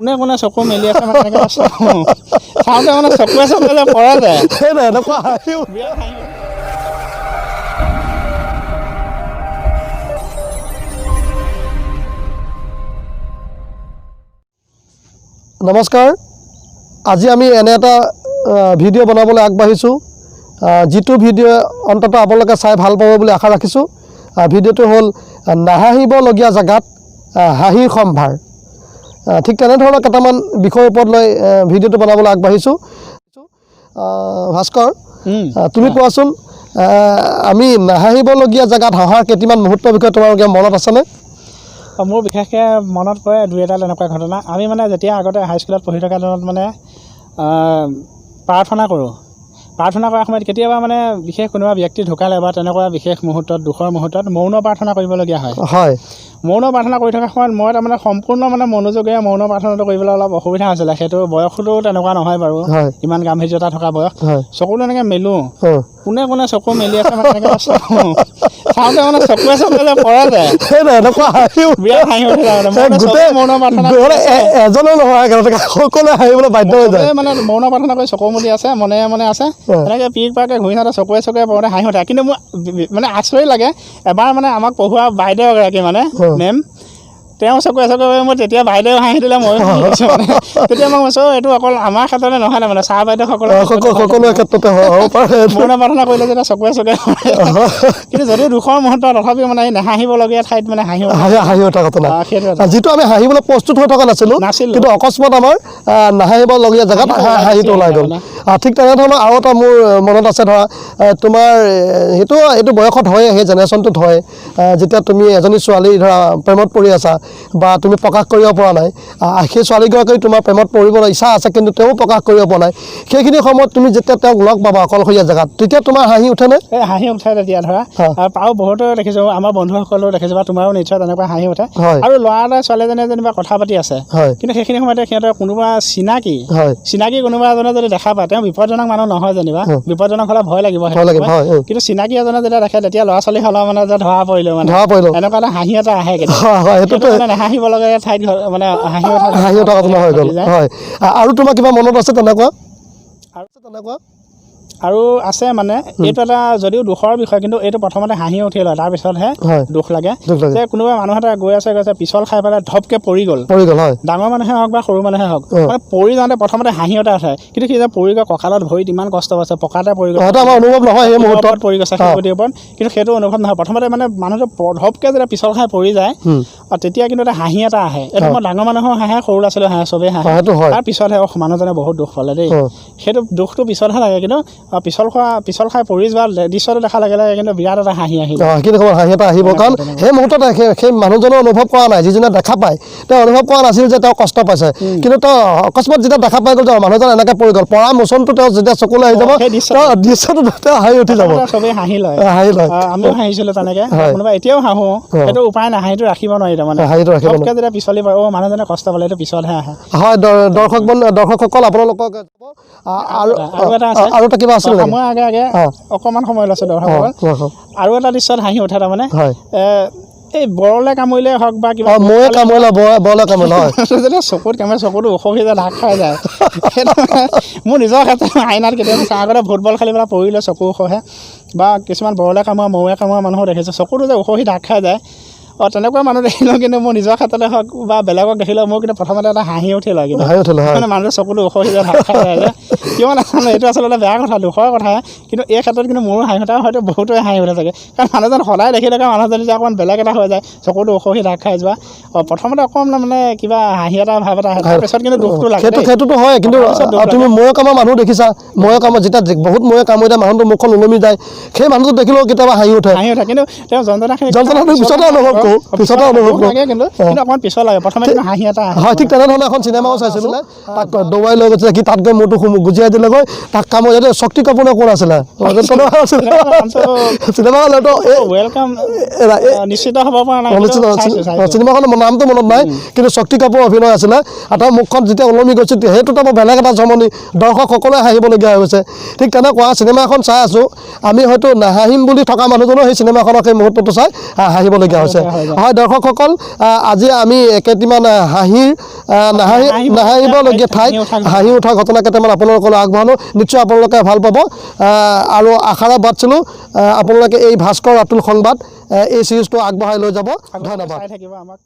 কোনে কোনে চকু মেলি আছে মানে এনেকৈ চাওঁতে মানে চকুৱে চকুৱে যে পৰা যায় এনেকুৱা নমস্কাৰ আজি আমি এনে এটা ভিডিঅ' বনাবলৈ আগবাঢ়িছোঁ যিটো ভিডিঅ' অন্ততঃ আপোনালোকে চাই ভাল পাব বুলি আশা ৰাখিছোঁ ভিডিঅ'টো হ'ল নাহাঁহিবলগীয়া জেগাত হাঁহিৰ সম্ভাৰ ঠিক তেনেধৰণৰ কেইটামান বিষয়ৰ ওপৰত লৈ ভিডিঅ'টো বনাবলৈ আগবাঢ়িছোঁ ভাস্কৰ তুমি কোৱাচোন আমি নাহাঁহিবলগীয়া জেগাত হাঁহাৰ কেইটামান মুহূৰ্তৰ বিষয়ে তোমাৰ মনত আছেনে মোৰ বিশেষকৈ মনত পৰে দুই এটা এনেকুৱা ঘটনা আমি মানে যেতিয়া আগতে হাইস্কুলত পঢ়ি থকা দিনত মানে প্ৰাৰ্থনা কৰাৰ সময়ত কেতিয়াবা মানে বিশেষ কোনোবা ব্যক্তি ঢুকালে বা তেনেকুৱা বিশেষ মুহূৰ্তত দুখৰ মুহূৰ্তত মৌন প্ৰাৰ্থনা কৰিবলগীয়া হয় মৌন প্ৰাৰ্থনা কৰি থকাৰ সময়ত মই তাৰমানে সম্পূৰ্ণ মানে মনোযোগেৰে মৌন প্ৰাৰ্থনাটো কৰিবলৈ অলপ অসুবিধা হৈছিলে সেইটো বয়সতো তেনেকুৱা নহয় বাৰু ইমান গাম্ভীৰ্যতা থকা বয়স চকুটো এনেকৈ মেলোঁ কোনে কোনে চকু মেলি আছে মানে এনেকৈ চাওঁতে মানে চকুৱে চকুৱে যে পৰা যায় এনেকুৱা বিৰাট হাঁহি উঠে মৌন প্ৰাৰ্থনা এজনে নহয় সকলোৱে হাঁহিবলৈ বাধ্য হৈ যায় মানে মৌন প্ৰাৰ্থনা কৰি চকু মুদি আছে মনে মনে আছে এনেকৈ পিক পাকে ঘূৰি চাওঁতে চকুৱে চকুৱে পৰোঁতে হাঁহি উঠে কিন্তু মোৰ মানে আচৰিত লাগে এবাৰ মানে আমাক পঢ়োৱা বাইদেউ এগৰাকী মানে মেম তেওঁ চকুৱে চকুৱে মই তেতিয়া বাইদেউ হাঁহি দিলে মই মানে তেতিয়া মই কৈছোঁ এইটো অকল আমাৰ ক্ষেত্ৰতে নহয় ন মানে ছাৰ বাইদেউ সকলোৰে ক্ষেত্ৰতে মৌন প্ৰাৰ্থনা কৰিলে যেতিয়া চকুৱে চকুৱে কিন্তু যদিও দুখৰ মুহূৰ্ত তথাপিও মানে নাহাঁহিবলগীয়া ঠাইত মানে হাঁহি উঠা ঘটনা যিটো আমি হাঁহিবলৈ প্ৰস্তুত হৈ থকা নাছিলোঁ কিন্তু অকস্মাত আমাৰ নাহাঁহিবলগীয়া জেগাত হাঁহিটো ওলাই গ'ল ঠিক তেনেধৰণৰ আৰু এটা মোৰ মনত আছে ধৰা তোমাৰ এইটো বয়সত হয় সেই জেনেৰেশ্যনটোত হয় যেতিয়া তুমি এজনী ছোৱালী ধৰা প্ৰেমত পৰি আছা বা তুমি প্ৰকাশ কৰিব পৰা নাই সেই ছোৱালীগৰাকী তোমাৰ প্ৰেমত পৰিবলৈ ইচ্ছা আছে কিন্তু তেওঁ প্ৰকাশ কৰিব পৰা নাই সেইখিনি সময়ত তুমি যেতিয়া তেওঁক লগ পাবা অকলশৰীয়া জেগাত তেতিয়া তোমাৰ হাঁহি উঠেনে হাঁহি উঠে তেতিয়া ধৰা আৰু বহুতো দেখিছোঁ আমাৰ বন্ধুসকলেও দেখিছোঁ বা তোমাৰো নিশ্চয় তেনেকুৱা হাঁহি উঠে আৰু ল'ৰা এটা ছোৱালীজনীয়ে যেনিবা কথা পাতি আছে কিন্তু সেইখিনি সময়তে সিহঁতৰ কোনোবা চিনাকি কোনোবা এজনে যদি দেখা পায় তেওঁ বিপদজনক মানুহ নহয় যেনিবা বিপদজনক হ'লে ভয় লাগিব কিন্তু চিনাকি এজনে যেতিয়া দেখে তেতিয়া ল'ৰা ছোৱালী হ'লে মানে যে ধৰা পৰিলো মানে এনেকুৱা এটা হাঁহি এটা আহে নাহাঁহিবলগীয়া ঠাইত মানে হাঁহি উঠা ঘটনা হৈ গ'ল হয় আৰু তোমাৰ কিবা মনত আছে তেনেকুৱা আৰু আছে মানে এইটো এটা যদিও দুখৰ বিষয় কিন্তু এইটো প্ৰথমতে হাঁহি উঠি লয় তাৰপিছতহে দুখ লাগে যে কোনোবা মানুহ এটা গৈ আছে পিছল খাই পেলাই ধপকে পৰি গ'ল ডাঙৰ মানুহে হওক বা সৰু মানুহে হওক মানে পৰি যাওঁতে প্ৰথমতে হাঁহি এটা উঠে কিন্তু সি যে পৰি গৈ কঁকালত ভৰিত ইমান কষ্ট পাইছে পকাতে পৰি গ'ল অনুভৱ নহয় সেই মুহূৰ্তত পৰি গৈছে শিশুটিৰ ওপৰত কিন্তু সেইটো অনুভৱ নহয় প্ৰথমতে মানে মানুহটো ধপকে যেতিয়া পিছল খাই পৰি যায় তেতিয়া কিন্তু এটা হাঁহি এটা আহে এইটো মই ডাঙৰ মানুহৰ হাঁহে সৰু ল'ৰা ছোৱালীৰ হাঁহে চবেই হাঁহে তাৰ পিছতহে মানুহজনে বহুত দুখ পালে দেই সেইটো দুখটো পিছতহে লাগে কিন্তু পিছল খাই পৰি যোৱা দৃশ্যটো দেখা লাগিলে কিন্তু বিৰাট এটা হাঁহি আহিল হাঁহি এটা আহিব কাৰণ সেই মুহূৰ্তত সেই মানুহজনে অনুভৱ কৰা নাই যিজনে দেখা পায় তেওঁ অনুভৱ কৰা নাছিল যে তেওঁ কষ্ট পাইছে কিন্তু তেওঁ অকস্মাত যেতিয়া দেখা পাই গ'ল যে মানুহজন এনেকৈ পৰি গ'ল পৰা মোচনটো তেওঁ যেতিয়া চকুলৈ আহি যাব দৃশ্যটো তেওঁ হাঁহি উঠি যাব চবেই হাঁহি লয় আমিও হাঁহিছিলোঁ তেনেকৈ কোনোবা এতিয়াও হাঁহো সেইটো উপায় নাই হাঁহিটো ৰাখিব নোৱাৰি তাৰমানে যেতিয়া পিছলি পৰে মানুহজনে কষ্ট পালে এইটো পিছতহে আহে হয় দৰ্শকসকল আপোনালোকক আৰু এটা কিবা আছে সময় আগে অকণমান সময় লৈছোঁ দৰ্শকসকল আৰু এটা দৃশ্যত হাঁহি উঠে তাৰমানে এই বৰলে কামুৰিলে হওক বা কিবা ময়ে কামুৰিলে যেতিয়া চকুত কামুৰে চকুটো উখহি যায় ঢাক খাই যায় সেইটো মোৰ নিজৰ ক্ষেত্ৰত আইনাত কেতিয়াবা আগতে ফুটবল খেলি পেলাই পৰিলে চকু উখহে বা কিছুমান বৰলে কামোৰা মৌৱে কামোৰা মানুহো দেখিছোঁ চকুটো যে উখহি ঢাক খাই যায় তেনেকুৱা মানুহ দেখিলেও কিন্তু মোৰ নিজৰ ক্ষেত্ৰতে হওক বা বেলেগক দেখিলেও মোৰ কিন্তু প্ৰথমতে এটা হাঁহি উঠিল কিন্তু মানে মানুহৰ চকুটো উখহি যায় ঢাক খাই যায় যে কিয় নাজানো এইটো আচলতে বেয়া কথা দুখৰ কথা কিন্তু এই ক্ষেত্ৰত কিন্তু মোৰো হাঁহি উঠা হয়তো বহুতোৱে হাঁহি উঠে চাগে কাৰণ মানুহজন সদায় দেখি থকা মানুহজনী যে অকণমান বেলেগ এটা হৈ যায় চকুটো উখহি ঢাক খাই যোৱা প্ৰথমতে অকণমান মানে কিবা হাঁহি এটা ভাৱ এটা আহে তাৰপিছত কিন্তু দুখটো লাগে সেইটোতো হয় কিন্তু তুমি ময়ে কামোৰা মানুহ দেখিছা ময়ে কামোৰা যেতিয়া বহুত ময়ে কামুৰিলে মানুহটো মুখখন ওলমি যায় সেই মানুহটো দেখিলেও কেতিয়াবা হাঁহি উঠে কিন্তু তেওঁ যন্ত্ৰণাটো পিছতে অনুভৱ কৰোঁ কিন্তু অকণমান পিছত লাগে প্ৰথমে হাঁহি এটা হয় ঠিক তেনেধৰণে এখন চিনেমাও চাইছিলোঁ তাক দৌৰাই লৈ গৈছিলে কি তাত গৈ মূৰটো গুজিয়াই দিলেগৈ তাক কামুৰি যাতে শক্তি কাপুৰ কোন আছিলে চিনেমাখনৰ নামটো মনত নাই কিন্তু শক্তি কাপুৰ অভিনয় আছিলে আৰু তাৰ মুখখন যেতিয়া ওলমি গৈছিল সেইটো তাৰ বেলেগ এটা জমনি দৰ্শকসকলে হাঁহিবলগীয়া হৈ গৈছে ঠিক তেনেকুৱা চিনেমা এখন চাই আছোঁ আমি হয়তো নাহাঁহিম বুলি থকা মানুহজনো সেই চিনেমাখনৰ সেই মুহূৰ্তটো চাই হাঁহিবলগীয়া হৈছে হৈ যায়। হয় দৰ্শকসকল, আজি আমি কেইটিমান নাহাঁহিবলগীয়া ঠাইত হাঁহি উঠা ঘটনা কেইটামান আপোনালোকলৈ আগবঢ়ালোঁ। নিশ্চয় আপোনালোকে ভাল পাব আৰু আশাৰে বাটছিলোঁ আপোনালোকে এই ভাস্কৰ ৰাতুল সংবাদ এই চিৰিজটো আগবঢ়াই লৈ যাব। ধন্যবাদ। চাই থাকিব আমাক।